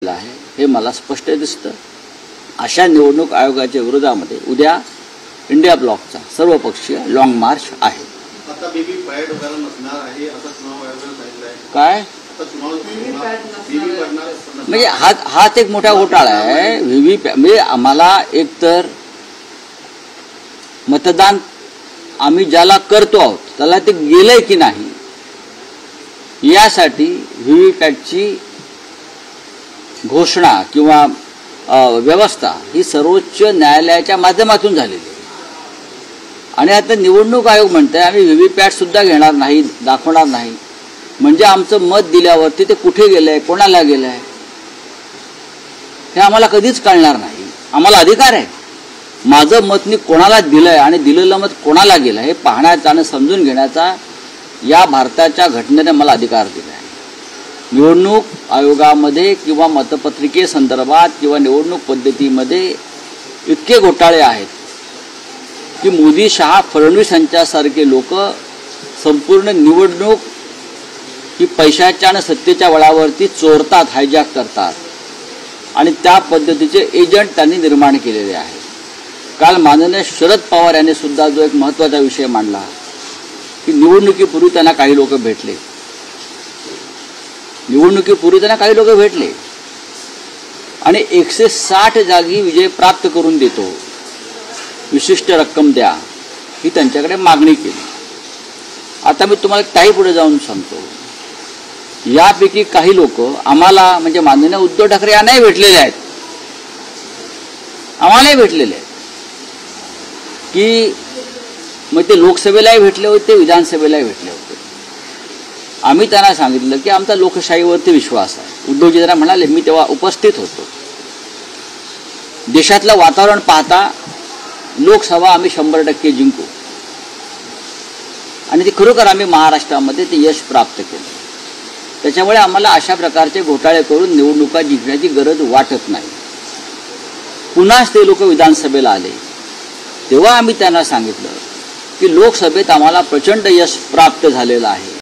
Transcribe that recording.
आहे हे मला स्पष्ट दिसतं। अशा निवडणूक आयोगाच्या विरोधामध्ये उद्या इंडिया ब्लॉकचा सर्वपक्षीय लॉंग मार्च आहे। आता व्हीव्हीपॅट वगैरे नसणार आहे असं चुनाव आयोगाने सांगितलंय। काय आता चुनाव व्हीव्हीपॅट म्हणजे हाच एक मोठा घोटाळा आहे। व्हीव्हीपॅट म्हणजे आम्हाला एकतर मतदान आम्ही ज्याला करतो आहोत त्याला ते गेलंय की नाही यासाठी व्हीव्हीपॅटची घोषणा किंवा व्यवस्था ही सर्वोच्च न्यायालयाच्या माध्यमातून झालेली आहे। आणि आता निवडणूक आयोग म्हणते आम्ही व्हीव्हीपॅट सुद्धा घेणार नाही, दाखवणार नाही, म्हणजे आमचं मत दिल्यावरती ते कुठे गेलंय, कोणाला गेलंय हे आम्हाला कधीच कळणार नाही। आम्हाला अधिकार आहे माझं मत मी कोणाला दिलंय आणि दिलेलं मत कोणाला गेलं हे पाहण्याचा आणि समजून घेण्याचा या भारताच्या घटनेने मला अधिकार दिला आहे। निवडणूक आयोगामध्ये किंवा मतपत्रिकेसंदर्भात किंवा निवडणूक पद्धतीमध्ये इतके घोटाळे आहेत की मोदी, शहा, फडणवीस यांच्यासारखे लोक संपूर्ण निवडणूक ही पैशाच्या आणि सत्तेच्या बळावरती चोरतात, हायजॅक करतात आणि त्या पद्धतीचे एजंट त्यांनी निर्माण केलेले आहेत। काल माननीय शरद पवार यांनी सुद्धा जो एक महत्त्वाचा विषय मांडला की निवडणुकीपूर्वी त्यांना काही लोक भेटले, निवडणुकीपूर्वी त्यांना काही लोक भेटले आणि 160 जागी विजय प्राप्त करून देतो, विशिष्ट रक्कम द्या ही त्यांच्याकडे मागणी केली। आता मी तुम्हाला काही पुढे जाऊन सांगतो, यापैकी काही लोक आम्हाला म्हणजे माननीय उद्धव ठाकरे यांनाही भेटलेले आहेत, आम्हालाही भेटलेले आहेत की मग ते लोकसभेलाही भेटले होते, विधानसभेलाही भेटले होते। आम्ही त्यांना सांगितलं की आमचा लोकशाहीवरती विश्वास आहे। उद्धवजी त्यांना म्हणाले, मी तेव्हा उपस्थित होतो, देशातलं वातावरण पाहता लोकसभा आम्ही 100% जिंकू आणि ते खरोखर आम्ही महाराष्ट्रामध्ये ते यश प्राप्त केलं। त्याच्यामुळे आम्हाला अशा प्रकारचे घोटाळे करून निवडणुका जिंकण्याची गरज वाटत नाही। पुन्हाच ते लोक विधानसभेला आले तेव्हा आम्ही त्यांना सांगितलं की लोकसभेत आम्हाला प्रचंड यश प्राप्त झालेलं आहे।